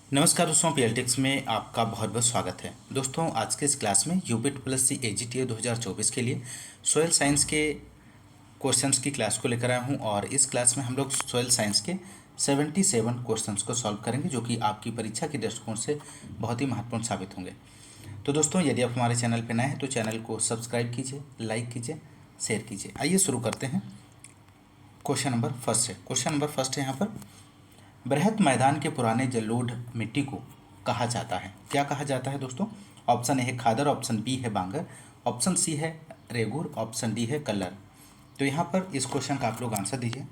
नमस्कार दोस्तों, पीएलटेक्स में आपका बहुत बहुत स्वागत है। दोस्तों, आज के इस क्लास में यूपिट प्लस सी एजीटीए 2024 के लिए सोयल साइंस के क्वेश्चंस की क्लास को लेकर आया हूं और इस क्लास में हम लोग सोयल साइंस के 77 क्वेश्चंस को सॉल्व करेंगे, जो कि आपकी परीक्षा के दृष्टिकोण से बहुत ही महत्वपूर्ण साबित होंगे। तो दोस्तों, यदि आप हमारे चैनल पर नए हैं तो चैनल को सब्सक्राइब कीजिए, लाइक कीजिए, शेयर कीजिए। आइए शुरू करते हैं। क्वेश्चन नंबर फर्स्ट है यहाँ पर, बृहत मैदान के पुराने जलोढ़ मिट्टी को कहा जाता है। क्या कहा जाता है दोस्तों? ऑप्शन ए है खादर, ऑप्शन बी है बांगर, ऑप्शन सी है रेगुर, ऑप्शन डी है कलर। तो यहाँ पर इस क्वेश्चन का आप लोग आंसर दीजिए।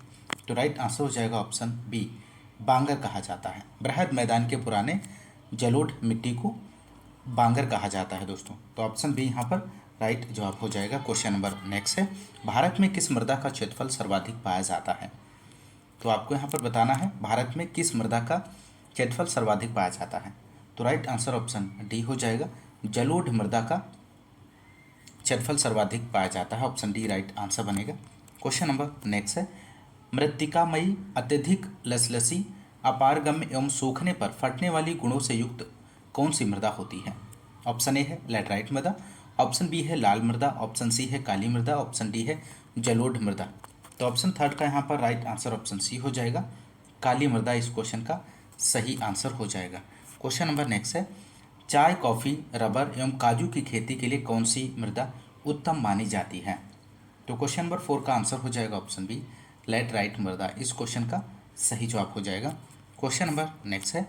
तो राइट आंसर हो जाएगा ऑप्शन बी, बांगर कहा जाता है। बृहद मैदान के पुराने जलोढ़ मिट्टी को बांगर कहा जाता है दोस्तों। तो ऑप्शन बी यहाँ पर राइट जवाब हो जाएगा। क्वेश्चन नंबर नेक्स्ट है, भारत में किस मृदा का क्षेत्रफल सर्वाधिक पाया जाता है? तो आपको यहाँ पर बताना है भारत में किस मृदा का क्षेत्रफल सर्वाधिक पाया जाता है। तो राइट आंसर ऑप्शन डी हो जाएगा, जलोढ़ मृदा का क्षेत्रफल सर्वाधिक पाया जाता है। ऑप्शन डी राइट आंसर बनेगा। क्वेश्चन नंबर नेक्स्ट है, मृत्तिकामयी, अत्यधिक लसलसी, अपारगम्य एवं सूखने पर फटने वाली गुणों से युक्त कौन सी मृदा होती है? ऑप्शन ए है लैटराइट मृदा, ऑप्शन बी है लाल मृदा, ऑप्शन सी है काली मृदा, ऑप्शन डी है जलोढ़ मृदा। तो ऑप्शन थर्ड का यहाँ पर राइट आंसर ऑप्शन सी हो जाएगा, काली मृदा इस क्वेश्चन का सही आंसर हो जाएगा। क्वेश्चन नंबर नेक्स्ट है, चाय, कॉफ़ी, रबर एवं काजू की खेती के लिए कौन सी मृदा उत्तम मानी जाती है? तो क्वेश्चन नंबर 4 का आंसर हो जाएगा ऑप्शन बी, लैटराइट मृदा इस क्वेश्चन का सही जवाब हो जाएगा। क्वेश्चन नंबर नेक्स्ट है,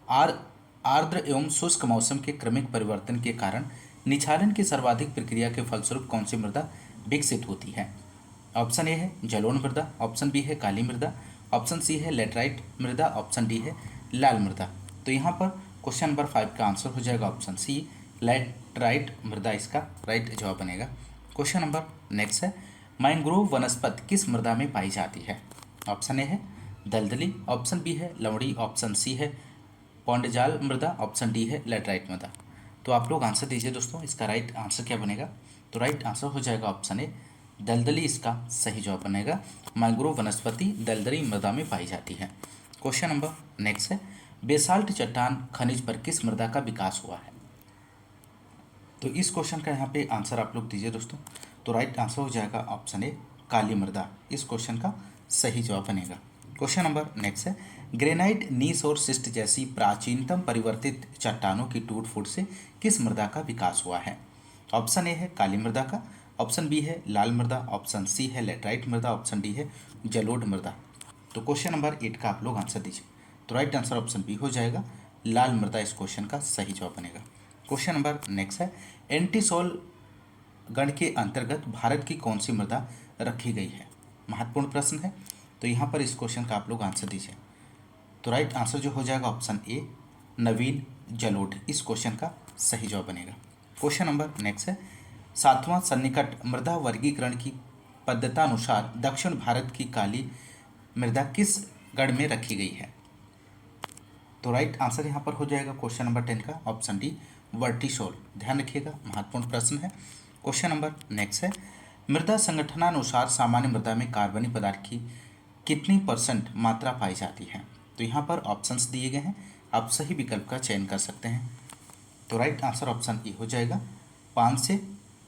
आर्द्र एवं शुष्क मौसम के क्रमिक परिवर्तन के कारण निछालन की सर्वाधिक प्रक्रिया के फलस्वरूप कौन सी मृदा विकसित होती है? ऑप्शन ए है जलोढ़ मृदा, ऑप्शन बी है काली मृदा, ऑप्शन सी है लेटराइट मृदा, ऑप्शन डी है लाल मृदा। तो यहाँ पर क्वेश्चन नंबर 5 का आंसर हो जाएगा ऑप्शन सी, लेटराइट मृदा इसका राइट जवाब बनेगा। क्वेश्चन नंबर नेक्स्ट है, मैंग्रोव वनस्पति किस मृदा में पाई जाती है? ऑप्शन ए है दलदली, ऑप्शन बी है लवणी, ऑप्शन सी है पौंडजाल मृदा, ऑप्शन डी है लेटराइट मृदा। तो आप लोग आंसर दीजिए दोस्तों, इसका राइट आंसर क्या बनेगा? तो राइट आंसर हो जाएगा ऑप्शन ए, दलदली इसका सही जवाब बनेगा। मैंग्रोव वनस्पति दलदली मृदा में पाई जाती है। क्वेश्चन नंबर नेक्स्ट है, बेसाल्ट चट्टान खनिज पर किस मृदा का विकास हुआ है? तो इस क्वेश्चन का यहाँ पे आंसर आप लोग दीजिए दोस्तों। तो राइट आंसर हो जाएगा ऑप्शन ए, काली मृदा इस क्वेश्चन का सही जवाब बनेगा। क्वेश्चन नंबर नेक्स्ट है, ग्रेनाइट, नीस और सिस्ट जैसी प्राचीनतम परिवर्तित चट्टानों की टूट फूट से किस मृदा का विकास हुआ है? ऑप्शन ए है काली मृदा का, ऑप्शन बी है लाल मृदा, ऑप्शन सी है लेटराइट मृदा, ऑप्शन डी है जलोढ़ मृदा। तो क्वेश्चन नंबर 8 का आप लोग आंसर दीजिए। तो राइट आंसर ऑप्शन बी हो जाएगा, लाल मृदा इस क्वेश्चन का सही जवाब बनेगा। क्वेश्चन नंबर नेक्स्ट है, एंटीसोल गण के अंतर्गत भारत की कौन सी मृदा रखी गई है? महत्वपूर्ण प्रश्न है, तो यहाँ पर इस क्वेश्चन का आप लोग आंसर दीजिए। तो राइट आंसर जो हो जाएगा ऑप्शन ए, नवीन जलोढ़ इस क्वेश्चन का सही जवाब बनेगा। क्वेश्चन नंबर नेक्स्ट है, सातवां सन्निकट मृदा वर्गीकरण की पद्धतानुसार दक्षिण भारत की काली मृदा किस गढ़ में रखी गई है? तो राइट आंसर यहाँ पर हो जाएगा क्वेश्चन नंबर 10 का ऑप्शन डी, वर्टिसोल। ध्यान रखिएगा, महत्वपूर्ण प्रश्न है। क्वेश्चन नंबर नेक्स्ट है, मृदा संगठनानुसार सामान्य मृदा में कार्बनिक पदार्थ की कितनी % मात्रा पाई जाती है? तो यहाँ पर ऑप्शंस दिए गए हैं, आप सही विकल्प का चयन कर सकते हैं। तो राइट आंसर ऑप्शन ई हो जाएगा, 5 से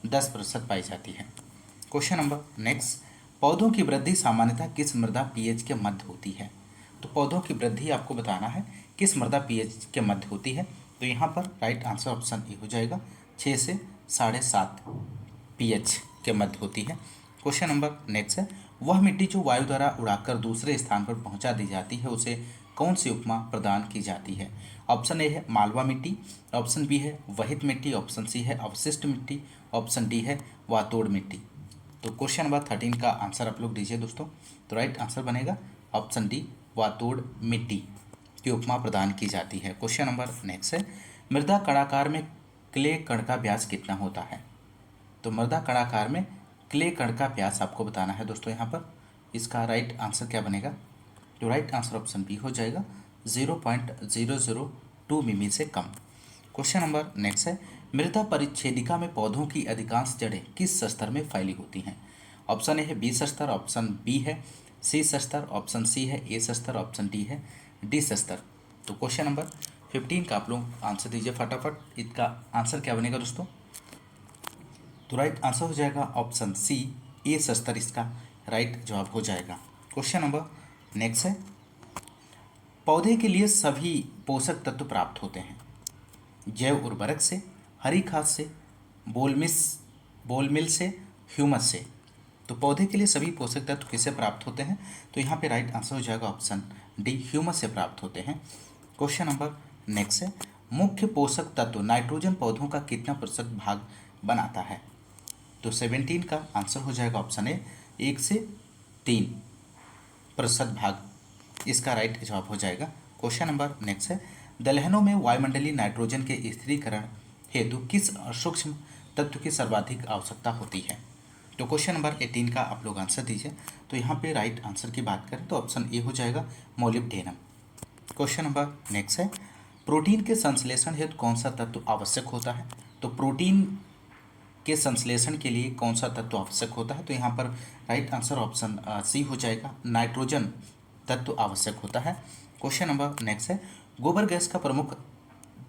10% पाई जाती है। क्वेश्चन नंबर नेक्स्ट, पौधों की वृद्धि सामान्यतः किस मृदा पीएच के मध्य होती है? तो पौधों की वृद्धि आपको बताना है किस मृदा पीएच के मध्य होती है। तो यहाँ पर राइट आंसर ऑप्शन ए हो जाएगा, 6 से 7.5 पीएच के मध्य होती है। क्वेश्चन नंबर नेक्स्ट है, वह मिट्टी जो वायु द्वारा उड़ाकर दूसरे स्थान पर पहुंचा दी जाती है उसे कौन सी उपमा प्रदान की जाती है? ऑप्शन ए है मालवा मिट्टी, ऑप्शन बी है वहित मिट्टी, ऑप्शन सी है अवशिष्ट मिट्टी, ऑप्शन डी है वातोड़ मिट्टी। तो क्वेश्चन नंबर 13 का आंसर आप लोग दीजिए दोस्तों। तो राइट आंसर बनेगा ऑप्शन डी, वातोड़ मिट्टी की उपमा प्रदान की जाती है। क्वेश्चन नंबर नेक्स्ट है, मृदा कणाकार में क्ले कण का व्यास कितना होता है? तो मृदा कणाकार में क्ले कण का व्यास आपको बताना है दोस्तों। यहाँ पर इसका राइट आंसर क्या बनेगा? तो राइट आंसर ऑप्शन बी हो जाएगा, 0.002 मिमी से कम। क्वेश्चन नंबर नेक्स्ट है, मृदा परिच्छेदिका में पौधों की अधिकांश जड़ें किस स्तर में फैली होती हैं? ऑप्शन ए है 20 स्तर, ऑप्शन बी है 30 स्तर, ऑप्शन सी है 1 स्तर, ऑप्शन डी है 20 स्तर। तो क्वेश्चन नंबर 15 का आप लोग आंसर दीजिए फटाफट। इसका आंसर क्या बनेगा दोस्तों? तो राइट आंसर हो जाएगा ऑप्शन सी, A70 इसका राइट जवाब हो जाएगा। क्वेश्चन नंबर नेक्स्ट है, पौधे के लिए सभी पोषक तत्व प्राप्त होते हैं जैव उर्वरक से, हरी खाद से, बोलमिस बोलमिल से, ह्यूमस से। तो पौधे के लिए सभी पोषक तत्व किससे प्राप्त होते हैं? तो यहाँ पे राइट आंसर हो जाएगा ऑप्शन डी, ह्यूमस से प्राप्त होते हैं। क्वेश्चन नंबर नेक्स्ट है, मुख्य पोषक तत्व नाइट्रोजन पौधों का कितना प्रतिशत भाग बनाता है? तो 17 का आंसर हो जाएगा ऑप्शन ए, 1 से 3% भाग इसका राइट जवाब हो जाएगा। क्वेश्चन नंबर नेक्स्ट है, दलहनों में वायुमंडलीय नाइट्रोजन के स्थिरीकरण हेतु किस सूक्ष्म तत्व की सर्वाधिक आवश्यकता होती है? तो क्वेश्चन नंबर 18 का आप लोग आंसर दीजिए। तो यहाँ पे राइट आंसर की बात करें तो ऑप्शन ए हो जाएगा मोलिब्डेनम। क्वेश्चन नंबर नेक्स्ट है, प्रोटीन के संश्लेषण हेतु कौन सा तत्व आवश्यक होता है? तो प्रोटीन के संश्लेषण के लिए कौन सा तत्व आवश्यक होता है? तो यहाँ पर राइट आंसर ऑप्शन सी हो जाएगा, नाइट्रोजन तत्व आवश्यक होता है। क्वेश्चन नंबर नेक्स्ट है, गोबर गैस का प्रमुख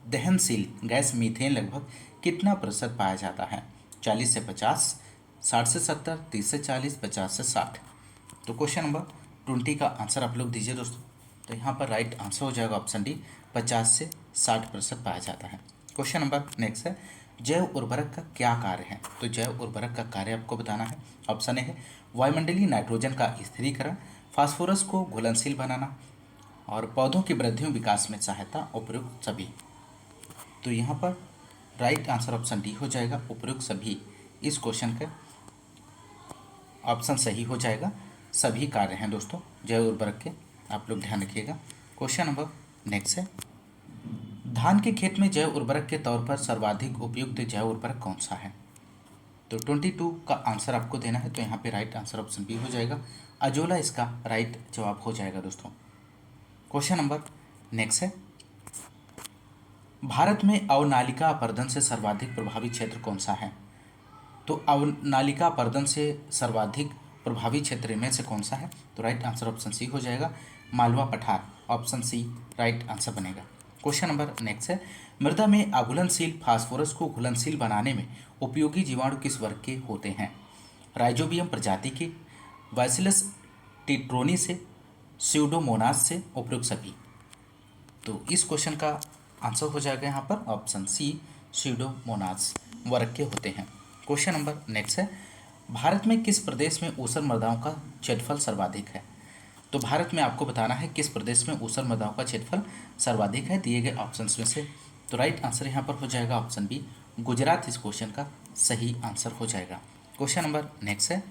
दहनशील गैस मीथेन लगभग कितना प्रतिशत पाया जाता है? 40 से 50, 60 से 70, 30 से 40, 50 से 60। तो क्वेश्चन नंबर 20 का आंसर आप लोग दीजिए दोस्तों। तो यहाँ पर राइट आंसर हो जाएगा ऑप्शन डी, 50 से 60% पाया जाता है। क्वेश्चन नंबर नेक्स्ट है, जैव उर्वरक का क्या कार्य है? तो जैव उर्वरक का कार्य आपको बताना है। ऑप्शन ए है वायुमंडलीय नाइट्रोजन का स्थिरीकरण, फास्फोरस को घुलनशील बनाना और पौधों की वृद्धि और विकास में सहायता, उपयुक्त सभी। तो यहाँ पर राइट आंसर ऑप्शन डी हो जाएगा, उपयुक्त सभी। इस क्वेश्चन का ऑप्शन सही हो जाएगा, सभी कार्य हैं दोस्तों जैव उर्वरक के, आप लोग ध्यान रखिएगा। क्वेश्चन नंबर नेक्स्ट है, धान के खेत में जैव उर्वरक के तौर पर सर्वाधिक उपयुक्त जैव उर्वरक कौन सा है? तो 22 का आंसर आपको देना है। तो यहाँ पे राइट आंसर ऑप्शन बी हो जाएगा, अजोला इसका राइट जवाब हो जाएगा दोस्तों। क्वेश्चन नंबर नेक्स्ट है, भारत में अवनालिका अपर्दन से सर्वाधिक प्रभावित क्षेत्र कौन सा है? तो अवनालिका अपर्दन से सर्वाधिक प्रभावित क्षेत्र में से कौन सा है? तो राइट आंसर ऑप्शन सी हो जाएगा, मालवा पठार। ऑप्शन सी राइट आंसर बनेगा। क्वेश्चन नंबर नेक्स्ट है, मृदा में अघुलनशील फास्फोरस को घुलनशील बनाने में उपयोगी जीवाणु किस वर्ग के होते हैं? राइजोबियम प्रजाति के, बैसिलस टिट्रोनी से, स्यूडोमोनास से, उपयुक्त सभी। तो इस क्वेश्चन का आंसर हो जाएगा यहाँ पर ऑप्शन सी, स्यूडोमोनास वर्ग के होते हैं। क्वेश्चन नंबर नेक्स्ट है, भारत में किस प्रदेश में ऊसर मृदाओं का क्षेत्रफल सर्वाधिक है? तो भारत में आपको बताना है किस प्रदेश में ऊसर मृदाओं का क्षेत्रफल सर्वाधिक है दिए गए ऑप्शंस में से। तो राइट आंसर यहाँ पर हो जाएगा ऑप्शन बी, गुजरात इस क्वेश्चन का सही आंसर हो जाएगा। क्वेश्चन नंबर नेक्स्ट है,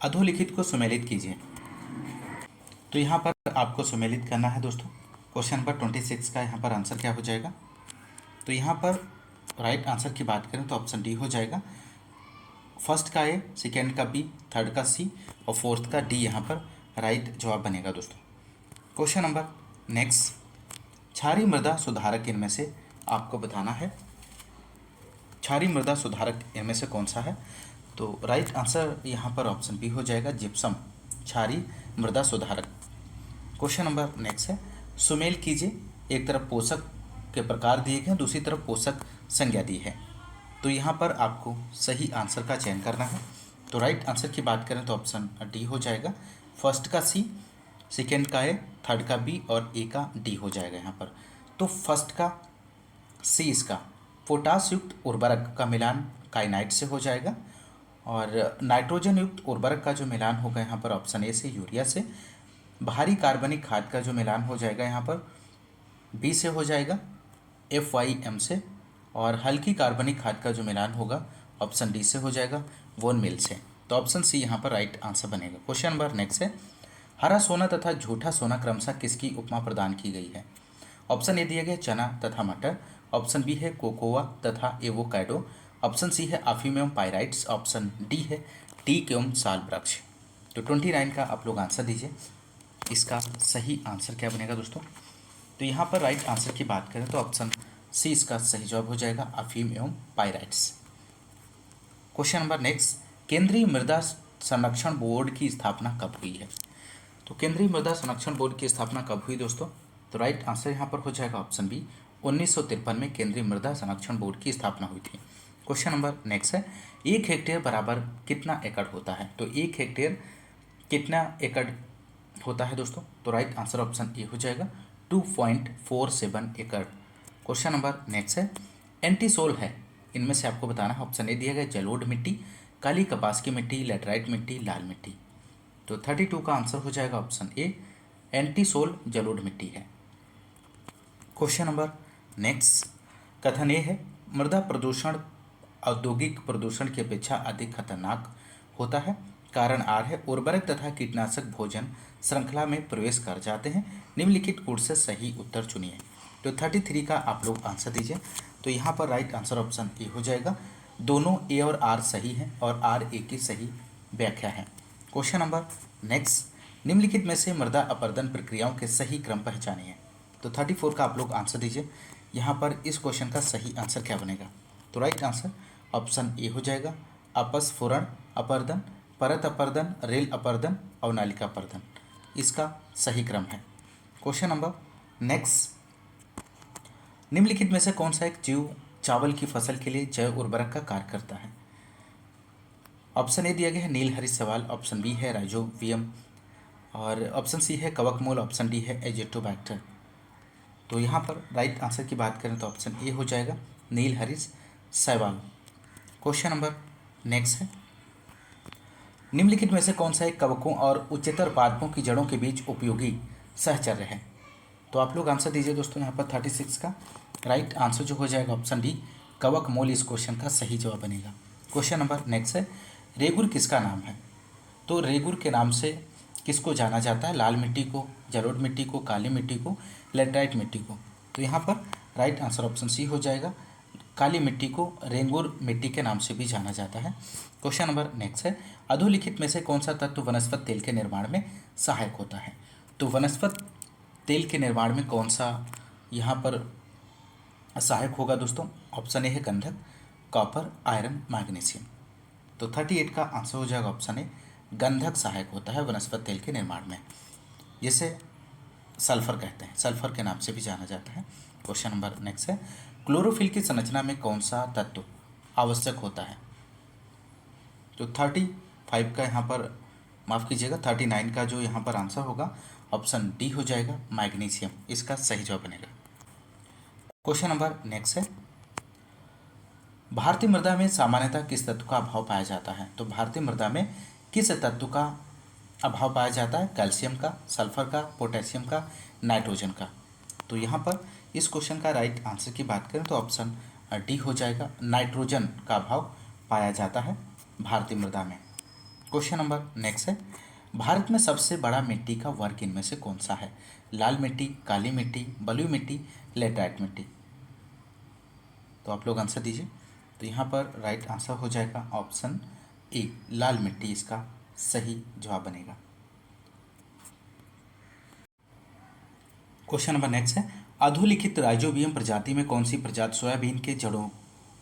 अधोलिखित को सुमेलित कीजिए। तो यहाँ पर आपको सुमेलित करना है दोस्तों। क्वेश्चन नंबर 26 का यहाँ पर आंसर क्या हो जाएगा? तो यहाँ पर राइट आंसर की बात करें तो ऑप्शन डी हो जाएगा, फर्स्ट का ए, सेकेंड का बी, थर्ड का सी और फोर्थ का डी यहाँ पर राइट जवाब बनेगा दोस्तों। क्वेश्चन नंबर नेक्स्ट, क्षारीय मृदा सुधारक इनमें से आपको बताना है, क्षारीय मृदा सुधारक इनमें से कौन सा है? तो राइट आंसर यहाँ पर ऑप्शन बी हो जाएगा, जिप्सम क्षारीय मृदा सुधारक। क्वेश्चन नंबर नेक्स्ट है, सुमेल कीजिए। एक तरफ पोषक के प्रकार दिए गए, दूसरी तरफ पोषक संज्ञा दी है। तो यहाँ पर आपको सही आंसर का चयन करना है। तो राइट आंसर की बात करें तो ऑप्शन डी हो जाएगा, फर्स्ट का सी, सेकेंड का ए, थर्ड का बी और ए का डी हो जाएगा यहाँ पर। तो फर्स्ट का सी इसका पोटास युक्त उर्वरक का मिलान काइनाइट से हो जाएगा और नाइट्रोजन युक्त उर्वरक का जो मिलान होगा यहाँ पर ऑप्शन ए से यूरिया से, भारी कार्बनिक खाद का जो मिलान हो जाएगा यहाँ पर बी से हो जाएगा FYM से, और हल्की कार्बनिक खाद का जो मिलान होगा ऑप्शन डी से हो जाएगा वोन मिल से। तो ऑप्शन सी यहाँ पर राइट आंसर बनेगा। क्वेश्चन नंबर नेक्स्ट है, हरा सोना तथा झूठा सोना क्रमशः किसकी उपमा प्रदान की गई है? ऑप्शन ए दिया गया चना तथा मटर, ऑप्शन बी है कोकोआ तथा एवोकाडो, ऑप्शन सी है अफीम पायराइट्स, ऑप्शन डी है टीक एवं साल वृक्ष। तो 29 का आप लोग आंसर दीजिए, इसका सही आंसर क्या बनेगा दोस्तों? तो यहाँ पर राइट आंसर की बात करें तो ऑप्शन सी इसका सही जवाब हो जाएगा, अफीम एवं पायराइट्स। क्वेश्चन नंबर नेक्स्ट, केंद्रीय मृदा संरक्षण बोर्ड की स्थापना कब हुई है? तो केंद्रीय मृदा संरक्षण बोर्ड की स्थापना कब हुई दोस्तों? तो राइट आंसर यहाँ पर हो जाएगा ऑप्शन बी, 1953 में केंद्रीय मृदा संरक्षण बोर्ड की स्थापना हुई थी। क्वेश्चन नंबर नेक्स्ट है, 1 हेक्टेयर बराबर कितना एकड़ होता है? तो 1 हेक्टेयर कितना एकड़ होता है दोस्तों? तो राइट आंसर ऑप्शन ए हो जाएगा 2.47 एकड़। क्वेश्चन नंबर नेक्स्ट है, एंटीसोल है, इनमें से आपको बताना है। ऑप्शन ए दिया गया जलोढ़ मिट्टी, काली कपास की मिट्टी, लेटराइट मिट्टी, लाल मिट्टी। तो 32 का आंसर हो जाएगा ऑप्शन ए, एंटीसोल जलोढ़ मिट्टी है। क्वेश्चन नंबर नेक्स्ट, कथन ए है, मृदा प्रदूषण औद्योगिक प्रदूषण की अपेक्षा अधिक खतरनाक होता है। कारण आर है, उर्वरक तथा कीटनाशक भोजन श्रृंखला में प्रवेश कर जाते हैं। निम्नलिखित कोड से सही उत्तर चुनिए। तो 33 का आप लोग आंसर दीजिए। तो यहाँ पर राइट आंसर ऑप्शन ए हो जाएगा, दोनों ए और आर सही हैं और आर ए की सही व्याख्या है। क्वेश्चन नंबर नेक्स्ट, निम्नलिखित में से मृदा अपरदन प्रक्रियाओं के सही क्रम पहचानिए। तो 34 का आप लोग आंसर दीजिए। यहाँ पर इस क्वेश्चन का सही आंसर क्या बनेगा? तो राइट आंसर ऑप्शन ए हो जाएगा, अपस्फुरण अपर्दन, परत अपर्दन, रेल अपर्दन और नालिका अपर्दन, इसका सही क्रम है। क्वेश्चन नंबर नेक्स्ट, निम्नलिखित में से कौन सा एक जीव चावल की फसल के लिए जैव उर्वरक का कार्य करता है? ऑप्शन ए दिया गया है नीलहरित शैवाल, ऑप्शन बी है राइजोबियम और ऑप्शन सी है कवकमूल, ऑप्शन डी है एजेटोबैक्टर। तो यहाँ पर राइट आंसर की बात करें तो ऑप्शन ए हो जाएगा नीलहरित शैवाल। क्वेश्चन नंबर नेक्स्ट है, निम्नलिखित में से कौन सा एक कवकों और उच्चतर पादपों की जड़ों के बीच उपयोगी सहचर्य है? तो आप लोग आंसर दीजिए दोस्तों। यहाँ पर 36 का राइट आंसर जो हो जाएगा ऑप्शन डी, कवकमूल इस क्वेश्चन का सही जवाब बनेगा। क्वेश्चन नंबर नेक्स्ट है, रेगुर किसका नाम है? तो रेगुर के नाम से किसको जाना जाता है? लाल मिट्टी को, जलोढ़ मिट्टी को, काली मिट्टी को, लेटराइट मिट्टी को। तो यहाँ पर राइट आंसर ऑप्शन सी हो जाएगा, काली मिट्टी को रेंगुर मिट्टी के नाम से भी जाना जाता है। क्वेश्चन नंबर नेक्स्ट है, अधोलिखित में से कौन सा तत्व वनस्पत तेल के निर्माण में सहायक होता है? तो वनस्पत तेल के निर्माण में कौन सा यहाँ पर सहायक होगा दोस्तों? ऑप्शन ए है गंधक, कॉपर, आयरन, मैग्नीशियम। तो 38 का आंसर हो जाएगा ऑप्शन ए, गंधक सहायक होता है वनस्पत तेल के निर्माण में, जिसे सल्फर कहते हैं, सल्फर के नाम से भी जाना जाता है। क्वेश्चन नंबर नेक्स्ट है, क्लोरोफिल की संरचना में कौन सा तत्व आवश्यक होता है? तो 35 का यहाँ पर माफ़ कीजिएगा 39 का जो यहाँ पर आंसर होगा ऑप्शन डी हो जाएगा मैग्नीशियम, इसका सही जवाब बनेगा। क्वेश्चन नंबर नेक्स्ट है, भारतीय मृदा में सामान्यतः किस तत्व का अभाव पाया जाता है? तो भारतीय मृदा में किस तत्व का अभाव पाया जाता है? कैल्शियम का, सल्फर का, पोटेशियम का, नाइट्रोजन का। तो यहाँ पर इस क्वेश्चन का राइट आंसर की बात करें तो ऑप्शन डी हो जाएगा, नाइट्रोजन का अभाव पाया जाता है भारतीय मृदा में। क्वेश्चन नंबर नेक्स्ट है, भारत में सबसे बड़ा मिट्टी का वर्ग इनमें से कौन सा है? लाल मिट्टी, काली मिट्टी, बलुई मिट्टी, लेटराइट मिट्टी। तो आप लोग आंसर दीजिए। तो यहाँ पर राइट आंसर हो जाएगा ऑप्शन ए, लाल मिट्टी इसका सही जवाब बनेगा। क्वेश्चन नंबर नेक्स्ट है, अधोलिखित राइजोबियम प्रजाति में कौन सी प्रजाति सोयाबीन के जड़ों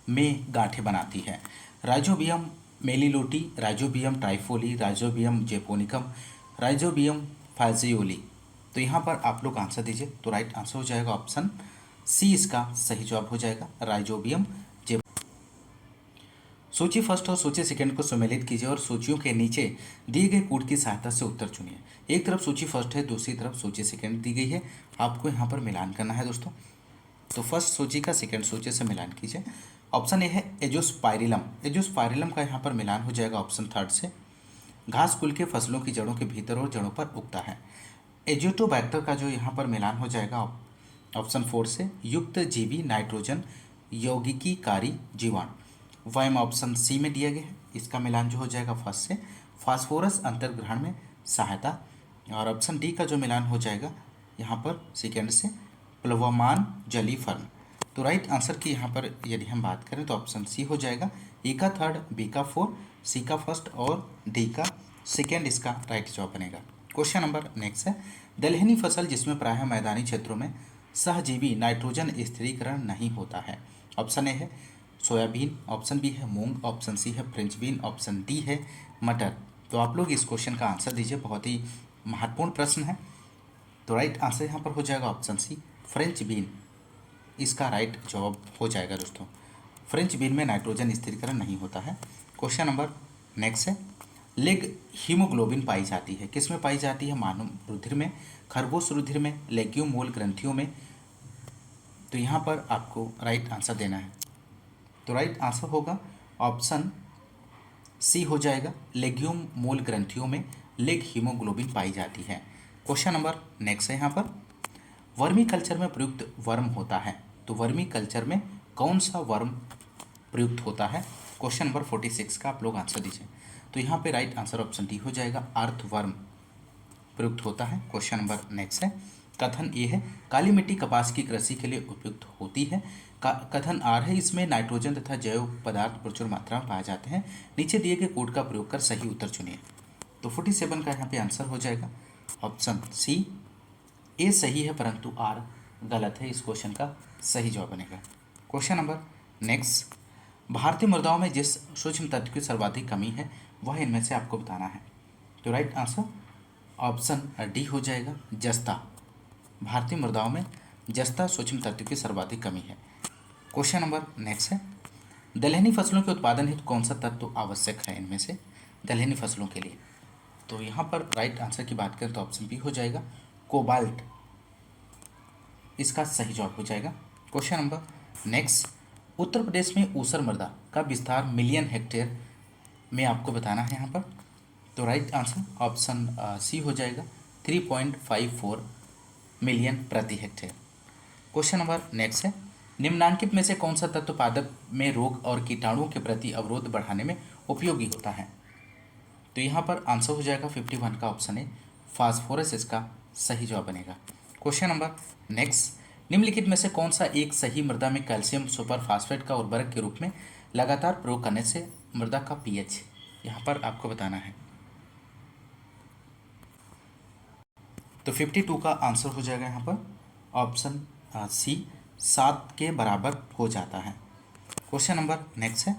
में गांठें बनाती है? Rhizobium meliloti, Rhizobium trifolii, Rhizobium japonicum, Rhizobium phaseoli. तो यहाँ पर आप लोग आंसर दीजिए। तो राइट आंसर हो जाएगा ऑप्शन सी, इसका सही जवाब हो जाएगा राइजोबियम जे। सूची फर्स्ट और सूची सेकंड को सम्मिलित कीजिए और सूचियों के नीचे दिए गए कोड की सहायता से उत्तर चुनिए। एक तरफ सूची फर्स्ट है, दूसरी तरफ सूची सेकंड दी गई है, आपको यहाँ पर मिलान करना है दोस्तों। तो फर्स्ट सूची का सेकंड सूची से मिलान कीजिए। ऑप्शन ए है एजोस्पाइरिलम, एजोस्पाइरिलम का यहाँ पर मिलान हो जाएगा ऑप्शन थर्ड से। घास कुल के फसलों की जड़ों के भीतर और जड़ों पर उगता है। एजियोटोबैक्टर का जो यहाँ पर मिलान हो जाएगा ऑप्शन फोर से। युक्त जीवी नाइट्रोजन यौगिकीकारी जीवाणु, वह ऑप्शन सी में दिया गया है, इसका मिलान जो हो जाएगा फर्स्ट से। फास्फोरस अंतर्ग्रहण में सहायता, और ऑप्शन डी का जो मिलान हो जाएगा यहाँ पर सेकेंड से, प्लवमान जली फर्न। तो राइट आंसर की यहाँ पर यदि हम बात करें तो ऑप्शन सी हो जाएगा, ए का थर्ड, बी का फोर, सी का फर्स्ट और डी का सेकेंड इसका राइट जवाब बनेगा। क्वेश्चन नंबर नेक्स्ट है, दलहनी फसल जिसमें प्रायः मैदानी क्षेत्रों में सहजीवी नाइट्रोजन स्थिरीकरण नहीं होता है। ऑप्शन ए है सोयाबीन, ऑप्शन बी है मूंग, ऑप्शन सी है फ्रेंच बीन, ऑप्शन डी है मटर। तो आप लोग इस क्वेश्चन का आंसर दीजिए, बहुत ही महत्वपूर्ण प्रश्न है। तो राइट आंसर यहाँ पर हो जाएगा ऑप्शन सी, फ्रेंच बीन, इसका राइट जवाब हो जाएगा दोस्तों। फ्रेंच बीन में नाइट्रोजन स्थिरीकरण नहीं होता है। क्वेश्चन नंबर नेक्स्ट है, लेग हीमोग्लोबिन पाई जाती है, किस में पाई जाती है? मानव रुधिर में, खरगोश रुधिर में, लेग्यूम मूल ग्रंथियों में। तो यहाँ पर आपको राइट आंसर देना है। तो राइट आंसर होगा ऑप्शन सी हो जाएगा, लेग्यूम मूल ग्रंथियों में लेग हीमोग्लोबिन पाई जाती है। क्वेश्चन नंबर नेक्स्ट है यहाँ पर, वर्मी कल्चर में प्रयुक्त वर्म होता है, तो वर्मी कल्चर में कौन सा वर्म प्रयुक्त होता है? क्वेश्चन नंबर 46 का आप लोग आंसर दीजिए। तो यहाँ पे राइट आंसर ऑप्शन डी हो जाएगा, अर्थवर्म प्रयुक्त होता है। क्वेश्चन नंबर नेक्स्ट है, कथन ए है, काली मिट्टी कपास की कृषि के लिए उपयुक्त होती है। कथन आर है, इसमें नाइट्रोजन तथा जैव पदार्थ प्रचुर मात्रा में पाए जाते हैं। नीचे दिए गए कोड का प्रयोग कर सही उत्तर चुनिए। तो 47 का यहाँ पे आंसर हो जाएगा ऑप्शन सी, ए सही है परंतु आर गलत है, इस क्वेश्चन का सही जवाब बनेगा। क्वेश्चन नंबर नेक्स्ट, भारतीय मृदाओं में जिस सूक्ष्म तत्व की सर्वाधिक कमी है वह इनमें से आपको बताना है। तो राइट आंसर ऑप्शन डी हो जाएगा, जस्ता। भारतीय मृदाओं में जस्ता सूक्ष्म तत्व की सर्वाधिक कमी है। क्वेश्चन नंबर नेक्स्ट है, दलहनी फसलों के उत्पादन हेतु कौन सा तत्व आवश्यक है इनमें से दलहनी फसलों के लिए? तो यहाँ पर राइट आंसर की बात करें तो ऑप्शन बी हो जाएगा, कोबाल्ट, इसका सही जवाब हो जाएगा। Question number next, Uttar Pradesh में ऊसर मृदा का विस्तार मिलियन हेक्टेयर में आपको बताना है यहाँ पर। तो राइट आंसर ऑप्शन सी हो जाएगा, 3.54 मिलियन प्रति हेक्टेयर। क्वेश्चन नंबर नेक्स्ट है, निम्नांकित में से कौन सा तत्व पादप में रोग और कीटाणुओं के प्रति अवरोध बढ़ाने में उपयोगी होता है? तो यहाँ पर आंसर हो जाएगा 51 का ऑप्शन है, फास्फोरस, इसका सही जवाब बनेगा। क्वेश्चन नंबर नेक्स्ट, निम्नलिखित में से कौन सा एक सही मृदा में कैल्शियम सुपर फास्फेट का उर्वरक के रूप में लगातार प्रयोग करने से मृदा का पीएच यहाँ पर आपको बताना है। तो 52 का आंसर हो जाएगा यहाँ पर ऑप्शन सी, 7 के बराबर हो जाता है। क्वेश्चन नंबर नेक्स्ट है,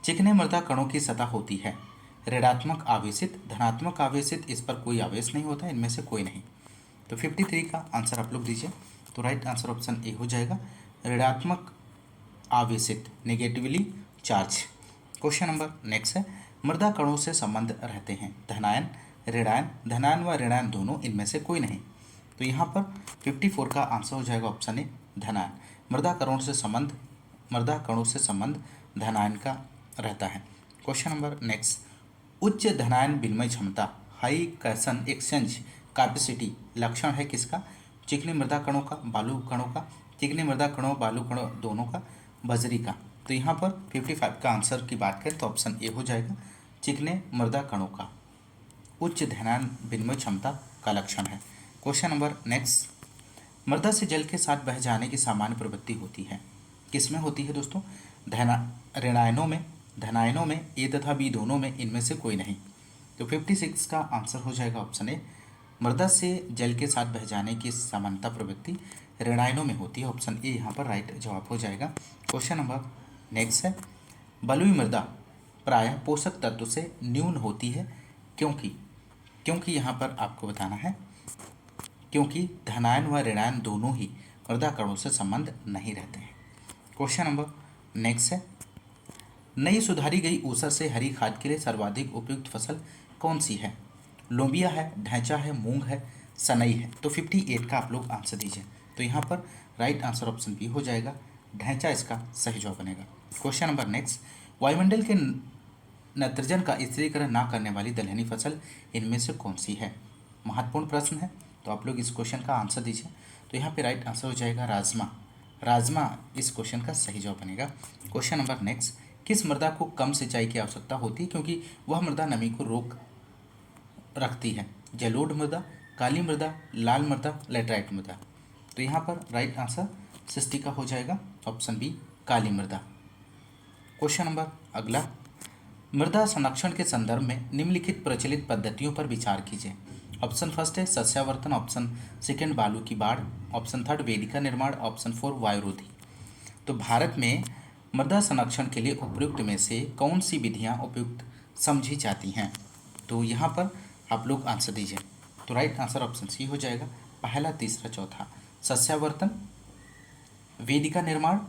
चिकने मृदा कणों की सतह होती है ऋणात्मक आवेशित, धनात्मक आवेशित, इस पर कोई आवेश नहीं होता, इनमें से कोई नहीं। तो 53 का आंसर आप लोग दीजिए। तो राइट आंसर ऑप्शन ए हो जाएगा, ऋणात्मक आवेशित, negatively charge. Question number next है, मृदा कणों से संबंध रहते हैं धनायन, ऋणायन, धनायन व ऋणायन दोनों, इनमें से कोई नहीं। तो यहाँ पर 54 का आंसर हो जाएगा ऑप्शन ए, धनायन। मृदा कणों से संबंध धनायन का रहता है। क्वेश्चन नंबर नेक्स्ट, उच्च धनायन विनिमय क्षमता, हाई कैशन एक्सचेंज कैपेसिटी लक्षण है किसका? चिकनी मृदा कणों का, बालू कणों का, चिकनी मृदा कणों बालू कणों दोनों का, बजरी का। तो यहाँ पर 55 का आंसर की बात करें तो ऑप्शन ए हो जाएगा, चिकने मृदा कणों का उच्च धनायन विनिमय क्षमता का लक्षण है। क्वेश्चन नंबर नेक्स्ट, मृदा से जल के साथ बह जाने की सामान्य प्रवृत्ति होती है, किसमें होती है दोस्तों? धनायनों में ए तथा बी दोनों में, इनमें से कोई नहीं। तो 56 का आंसर हो जाएगा ऑप्शन ए, मृदा से जल के साथ बह जाने की समानता प्रवृत्ति ऋणायनों में होती है। ऑप्शन ए यहाँ पर राइट जवाब हो जाएगा। क्वेश्चन नंबर नेक्स्ट है, बलुई मृदा प्रायः पोषक तत्व से न्यून होती है क्योंकि यहाँ पर आपको बताना है, क्योंकि धनायन व ऋणायन दोनों ही मृदा कणों से संबंध नहीं रहते हैं। क्वेश्चन नंबर नेक्स्ट है, नई सुधारी गई ऊसर से हरी खाद के लिए सर्वाधिक उपयुक्त फसल कौन सी है? लोबिया है, ढैंचा है, मूंग है, सनई है। तो 58 का आप लोग आंसर दीजिए। तो यहाँ पर राइट आंसर ऑप्शन बी हो जाएगा, ढैंचा इसका सही जवाब बनेगा। क्वेश्चन नंबर नेक्स्ट, वायुमंडल के नाइट्रोजन का स्थिरीकरण ना करने वाली दलहनी फसल इनमें से कौन सी है? महत्वपूर्ण प्रश्न है, तो आप लोग इस क्वेश्चन का आंसर दीजिए। तो यहाँ पे राइट आंसर हो जाएगा राजमा इस क्वेश्चन का सही जवाब बनेगा। क्वेश्चन नंबर नेक्स्ट, किस मृदा को कम सिंचाई की आवश्यकता होती है क्योंकि वह मृदा नमी को रोक रखती है? जलोढ़ मृदा, काली मृदा, लाल मृदा, लेटराइट मृदा। तो यहाँ पर राइट आंसर 60 का हो जाएगा ऑप्शन बी, काली मृदा। क्वेश्चन नंबर अगला, मृदा संरक्षण के संदर्भ में निम्नलिखित प्रचलित पद्धतियों पर विचार कीजिए। ऑप्शन फर्स्ट है सस्यावर्तन, ऑप्शन सेकंड बालू की बाढ़, ऑप्शन थर्ड वेदिका निर्माण, ऑप्शन फोर वायुरोधी। तो भारत में मृदा संरक्षण के लिए उपयुक्त में से कौन सी विधियां उपयुक्त समझी जाती हैं? तो यहाँ पर आप लोग आंसर दीजिए। तो राइट आंसर ऑप्शन सी हो जाएगा, पहला, तीसरा, चौथा। सस्यावर्तन, वेदिका निर्माण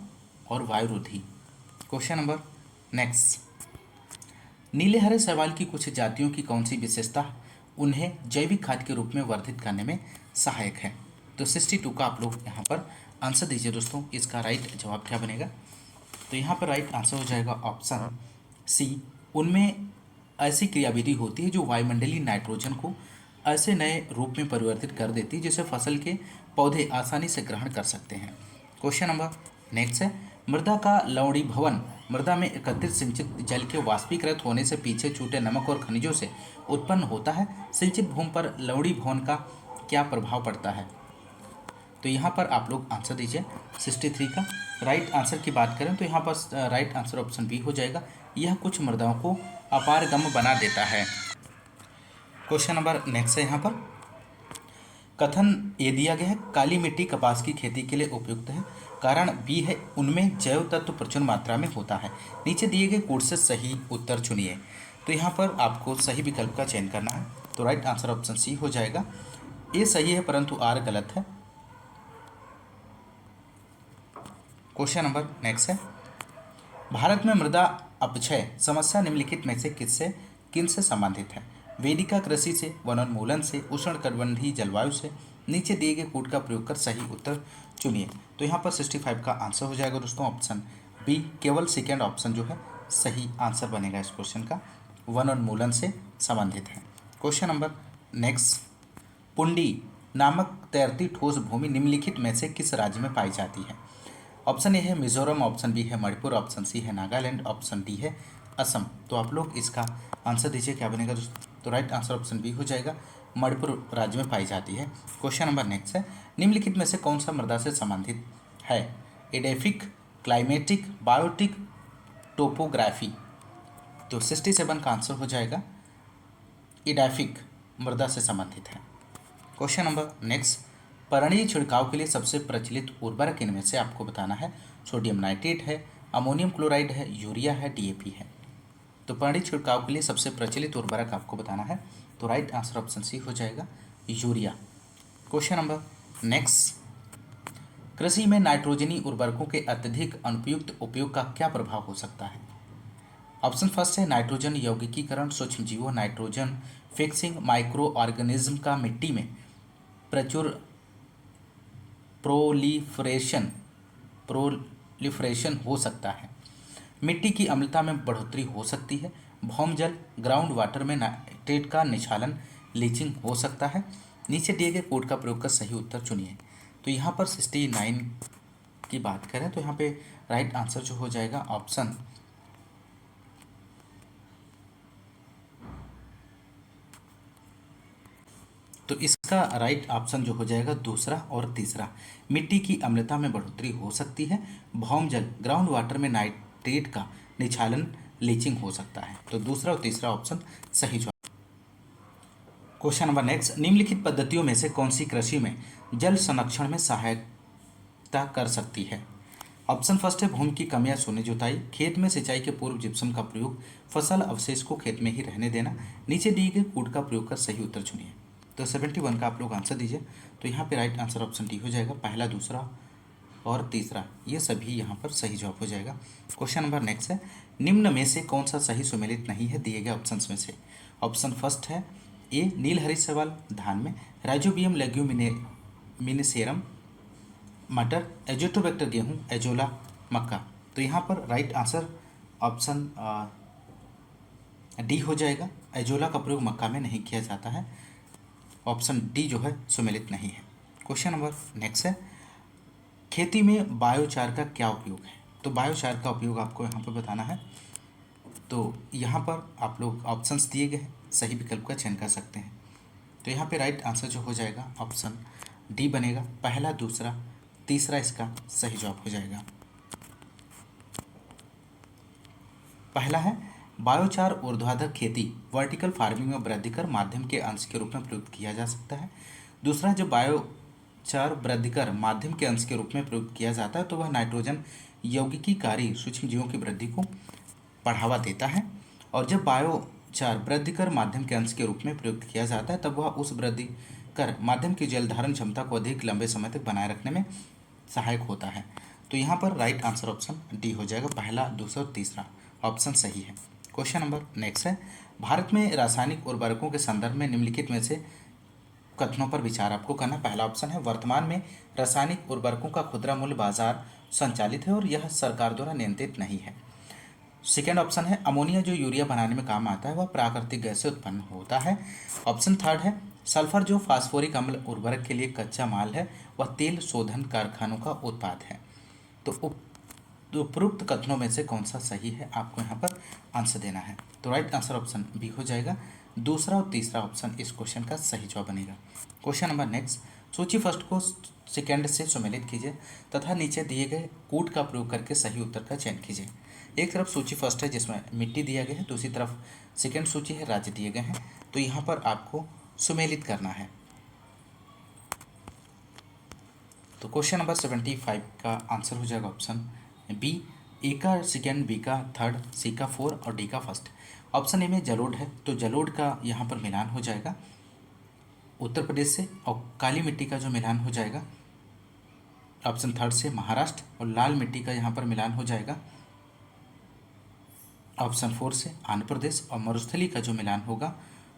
और वायुरुधि। क्वेश्चन नंबर नेक्स्ट, नीले हरे शैवाल की कुछ जातियों की कौन सी विशेषता उन्हें जैविक खाद के रूप में वर्धित करने में सहायक है? तो 62 का आप लोग यहाँ पर आंसर दीजिए दोस्तों। इसका राइट जवाब क्या बनेगा? तो यहाँ पर राइट आंसर हो जाएगा ऑप्शन सी। उनमें ऐसी क्रियाविधि होती है जो वायुमंडलीय नाइट्रोजन को ऐसे नए रूप में परिवर्तित कर देती है जिसे फसल के पौधे आसानी से ग्रहण कर सकते हैं। क्वेश्चन नंबर नेक्स्ट है, मृदा का लवणीभवन मृदा में एकत्रित सिंचित जल के वाष्पीकृत होने से पीछे छूटे नमक और खनिजों से उत्पन्न होता है। सिंचित भूमि पर लवणीभवन का क्या प्रभाव पड़ता है? तो यहाँ पर आप लोग आंसर दीजिए 63 का। राइट आंसर की बात करें तो यहाँ पर राइट आंसर ऑप्शन बी हो जाएगा। यह कुछ मृदाओं को अपारगम बना देता है। क्वेश्चन नंबर नेक्स्ट है, यहाँ पर कथन ये दिया गया है, काली मिट्टी कपास की खेती के लिए उपयुक्त है। कारण बी है, उनमें जैव तत्व प्रचुर मात्रा में होता है। नीचे दिए गए कोड से सही उत्तर चुनिए। तो यहाँ पर आपको सही विकल्प का चयन करना है। तो राइट आंसर ऑप्शन सी हो जाएगा। ए सही है परंतु आर गलत है। क्वेश्चन नंबर नेक्स्ट है, भारत में मृदा अपक्षय समस्या निम्नलिखित में से किन से संबंधित है? वेदिका कृषि से, वनोन्मूलन से, उष्णकटिबंधीय जलवायु से। नीचे दिए गए कोड का प्रयोग कर सही उत्तर चुनिए। तो यहाँ पर 65 का आंसर हो जाएगा दोस्तों ऑप्शन बी। केवल सेकेंड ऑप्शन जो है सही आंसर बनेगा इस क्वेश्चन का, वनोन्मूलन से संबंधित है। क्वेश्चन नंबर नेक्स्ट, पुंडी नामक तैरती ठोस भूमि निम्नलिखित में से किस राज्य में पाई जाती है? ऑप्शन ए है मिजोरम, ऑप्शन बी है मणिपुर, ऑप्शन सी है नागालैंड, ऑप्शन डी है असम। तो आप लोग इसका आंसर दीजिए, क्या बनेगा दोस्तों? तो राइट आंसर ऑप्शन बी हो जाएगा, मणिपुर राज्य में पाई जाती है। क्वेश्चन नंबर नेक्स्ट है, निम्नलिखित में से कौन सा मृदा से संबंधित है? Edaphic, climatic, biotic, topography. तो 67 का आंसर हो जाएगा एडेफिक मृदा से संबंधित है। क्वेश्चन नंबर नेक्स्ट, पर्णीय छिड़काव के लिए सबसे प्रचलित उर्वरक इनमें से आपको बताना है। सोडियम नाइट्रेट है, अमोनियम क्लोराइड है, यूरिया है, डीएपी है। तो पर्णीय छिड़काव के लिए सबसे प्रचलित उर्वरक आपको बताना है। तो राइट आंसर ऑप्शन सी हो जाएगा, यूरिया। क्वेश्चन नंबर नेक्स्ट, कृषि में नाइट्रोजनी उर्वरकों के अत्यधिक अनुपयुक्त उपयोग का क्या प्रभाव हो सकता है? ऑप्शन फर्स्ट है नाइट्रोजन यौगिकीकरण, सूक्ष्म जीवों, नाइट्रोजन फिक्सिंग, माइक्रो ऑर्गेनिज्म का मिट्टी में प्रचुर प्रोलिफरेशन हो सकता है। मिट्टी की अम्लता में बढ़ोतरी हो सकती है। भौम जल, ग्राउंड वाटर में नाइट्रेट का निछालन, लीचिंग हो सकता है। नीचे दिए गए कोड का प्रयोग कर सही उत्तर चुनिए। तो यहाँ पर 69 की बात करें तो यहाँ पे राइट आंसर जो हो जाएगा ऑप्शन तो इसका राइट ऑप्शन जो हो जाएगा दूसरा और तीसरा। मिट्टी की अम्लता में बढ़ोतरी हो सकती है। भौम जल, ग्राउंड वाटर में नाइट्रेट का निछालन, लीचिंग हो सकता है। तो दूसरा और तीसरा ऑप्शन सही जवाब। क्वेश्चन नंबर नेक्स्ट, निम्नलिखित पद्धतियों में से कौन सी कृषि में जल संरक्षण में सहायता कर सकती है? ऑप्शन फर्स्ट है भूमि की कम या शून्य जुताई, खेत में सिंचाई के पूर्व जिप्सम का प्रयोग, फसल अवशेष को खेत में ही रहने देना। नीचे दिए गए कोड का प्रयोग कर सही उत्तर चुनिए। तो 71 का आप लोग आंसर दीजिए। तो यहाँ पे राइट आंसर ऑप्शन डी हो जाएगा, पहला, दूसरा और तीसरा ये सभी यहाँ पर सही जवाब हो जाएगा। क्वेश्चन नंबर नेक्स्ट है, निम्न में से कौन सा सही सुमेलित नहीं है दिए गए ऑप्शंस में से? ऑप्शन फर्स्ट है ए नील हरी शैवाल धान में, राइजोबियम लेग्यूमिनेसेरम मटर, एजोटोबैक्टर गेहूँ, एजोला मक्का। तो यहाँ पर राइट आंसर ऑप्शन डी हो जाएगा, एजोला का प्रयोग मक्का में नहीं किया जाता है। ऑप्शन डी जो है सुमेलित नहीं है। क्वेश्चन नंबर नेक्स्ट है, खेती में बायोचार का क्या उपयोग है? तो बायोचार का उपयोग आपको यहाँ पर बताना है। तो यहाँ पर आप लोग ऑप्शंस दिए गए हैं, सही विकल्प का चयन कर सकते हैं। तो यहाँ पे राइट आंसर जो हो जाएगा ऑप्शन डी बनेगा, पहला, दूसरा, तीसरा इसका सही जवाब हो जाएगा। पहला है बायोचार ऊर्ध्वाधर खेती वर्टिकल फार्मिंग में वृद्धिकर माध्यम के अंश के रूप में प्रयुक्त किया जा सकता है। दूसरा, जब बायोचार वृद्धिकर माध्यम के अंश के रूप में प्रयुक्त किया जाता है तो वह नाइट्रोजन यौगिकीकारी सूक्ष्म जीवों की वृद्धि को बढ़ावा देता है। और जब बायोचार वृद्धिकर माध्यम के अंश के रूप में प्रयुक्त किया जाता है तब वह उस वृद्धि कर माध्यम की जल धारण क्षमता को अधिक लंबे समय तक बनाए रखने में सहायक होता है। तो यहाँ पर राइट आंसर ऑप्शन डी हो जाएगा, पहला, दूसरा और तीसरा ऑप्शन सही है। क्वेश्चन नंबर नेक्स्ट है, भारत में रासायनिक उर्वरकों के संदर्भ में निम्नलिखित में से कथनों पर विचार आपको करना। पहला ऑप्शन है, वर्तमान में रासायनिक उर्वरकों का खुदरा मूल्य बाजार संचालित है और यह सरकार द्वारा नियंत्रित नहीं है। सेकेंड ऑप्शन है, अमोनिया जो यूरिया बनाने में काम आता है वह प्राकृतिक गैस से उत्पन्न होता है। ऑप्शन थर्ड है, सल्फर जो फास्फोरिक अम्ल उर्वरक के लिए कच्चा माल है वह तेल शोधन कारखानों का उत्पाद है। तो उपरोक्त कथनों में से कौन सा सही है, आपको यहाँ पर आंसर देना है। तो राइट आंसर ऑप्शन बी हो जाएगा, दूसरा और तीसरा ऑप्शन इस क्वेश्चन का सही जवाब बनेगा। क्वेश्चन नंबर नेक्स्ट, सूची फर्स्ट को सेकंड से सम्मिलित कीजिए तथा नीचे दिए गए कूट का प्रयोग करके सही उत्तर का चयन कीजिए। एक तरफ सूची फर्स्ट है जिसमें मिट्टी दिया गया है, दूसरी तरफ सेकंड सूची है, राज्य दिए गए हैं। तो यहाँ पर आपको सुमेलित करना है। तो क्वेश्चन नंबर 75 का आंसर हो जाएगा ऑप्शन बी, ए का सेकेंड, बी का थर्ड, सी का फोर और डी का फर्स्ट। ऑप्शन ए में जलोढ़ है तो जलोढ़ का यहाँ पर मिलान हो जाएगा उत्तर प्रदेश से, और काली मिट्टी का जो मिलान हो जाएगा ऑप्शन थर्ड से महाराष्ट्र, और लाल मिट्टी का यहाँ पर मिलान हो जाएगा ऑप्शन फोर से आंध्र प्रदेश, और मरुस्थली का जो मिलान होगा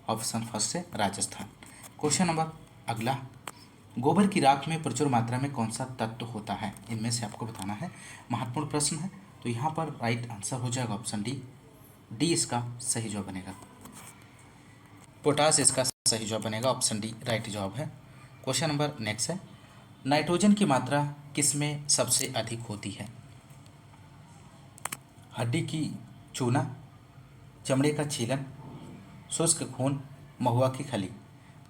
ऑप्शन फर्स्ट से राजस्थान। क्वेश्चन नंबर अगला, गोबर की राख में प्रचुर मात्रा में कौन सा तत्व होता है, इनमें से आपको बताना है। महत्वपूर्ण प्रश्न है। तो यहाँ पर राइट आंसर हो जाएगा ऑप्शन डी, डी इसका सही जवाब बनेगा। पोटास इसका सही जवाब बनेगा, ऑप्शन डी राइट जवाब है। क्वेश्चन नंबर नेक्स्ट है, नाइट्रोजन की मात्रा किस में सबसे अधिक होती है। हड्डी की चूना, चमड़े का छीलन, शुष्क खून, महुआ की खली।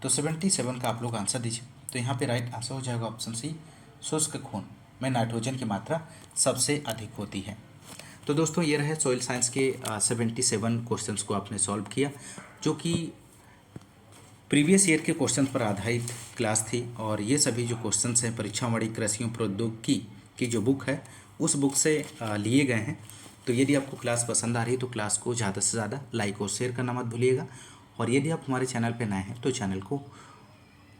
तो 77 का आप लोग आंसर दीजिए। तो यहाँ पे राइट आंसर हो जाएगा ऑप्शन सी, शुष्क खून में नाइट्रोजन की मात्रा सबसे अधिक होती है। तो दोस्तों ये रहे सॉइल साइंस के 77 क्वेश्चंस को आपने सॉल्व किया, जो कि प्रीवियस ईयर के क्वेश्चन पर आधारित क्लास थी। और ये सभी जो क्वेश्चंस हैं परीक्षावाणी कृषि प्रौद्योगिकी की जो बुक है उस बुक से लिए गए हैं। तो यदि आपको क्लास पसंद आ रही है तो क्लास को ज़्यादा से ज़्यादा लाइक और शेयर करना मत भूलिएगा। और यदि आप हमारे चैनल पर नए हैं तो चैनल को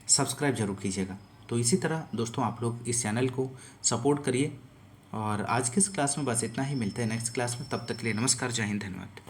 सब्सक्राइब जरूर कीजिएगा। तो इसी तरह दोस्तों आप लोग इस चैनल को सपोर्ट करिए। और आज की इस क्लास में बस इतना ही, मिलते हैं नेक्स्ट क्लास में, तब तक के लिए नमस्कार, जय हिंद, धन्यवाद।